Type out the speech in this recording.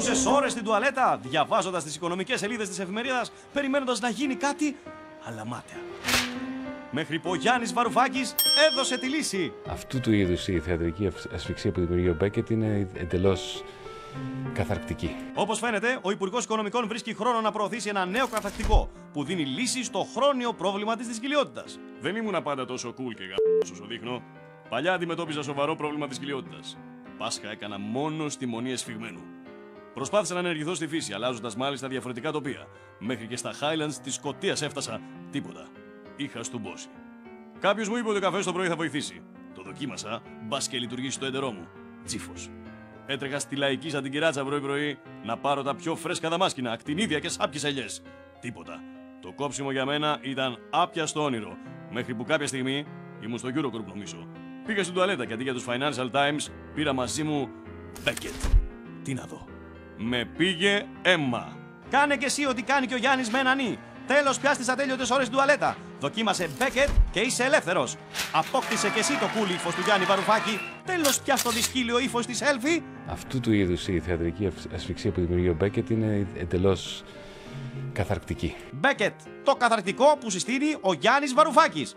Περνούσες ώρες στην τουαλέτα, διαβάζοντας τις οικονομικές σελίδες της εφημερίδας, περιμένοντας να γίνει κάτι, αλλά μάταια. Μέχρι που ο Γιάννης Βαρουφάκης έδωσε τη λύση. Αυτού του είδους η θεατρική ασφυξία που δημιουργεί ο Μπέκετ είναι εντελώς καθαρκτική. Όπως φαίνεται, ο Υπουργός Οικονομικών βρίσκει χρόνο να προωθήσει ένα νέο καθαρκτικό που δίνει λύση στο χρόνιο πρόβλημα της δυσκολιότητας. Δεν ήμουν πάντα τόσο cool και γαμ***ος όσο δείχνω. Παλιά αντιμετώπιζα σοβαρό πρόβλημα της κοιλιότητας. Πάσχα έκανα μόνο στη μονή εσφιγμένου. Προσπάθησα να ενεργηθώ στη φύση, αλλάζοντας μάλιστα διαφορετικά τοπία. Μέχρι και στα Highlands της Σκωτίας έφτασα, τίποτα. Είχα στουμπώσει. Κάποιος μου είπε ότι ο καφές το πρωί θα βοηθήσει. Το δοκίμασα, μπας και λειτουργήσει το έντερό μου. Τσίφος. Έτρεχα στη λαϊκή σαν την κυράτσα πρωί-πρωί να πάρω τα πιο φρέσκα δαμάσκηνα, ακτινίδια και σάπιες ελιές. Τίποτα. Το κόψιμο για μένα ήταν άπιαστο όνειρο. Μέχρι που κάποια στιγμή ήμουν στο Eurocorp νομίζω. Πήγα στην τουαλέτα και αντί για τους Financial Times πήρα μαζί μου Beckett. Τι να δω. Με πήγε αίμα. Κάνε και εσύ ό,τι κάνει και ο Γιάννης με έναν ή. Τέλος πια στις ατέλειωτες ώρες στην τουαλέτα. Δοκίμασε Beckett και είσαι ελεύθερος. Απόκτησε και εσύ το cool ύφος του Γιάννη Βαρουφάκη. Τέλος πια στο δυσκύλιο ύφος της Έλφη. Αυτού του είδους η θεατρική ασφυξία που δημιουργεί ο Μπέκετ είναι εντελώς καθαρκτική. Beckett, το καθαρκτικό που συστήνει ο Γιάννης Βαρουφάκης.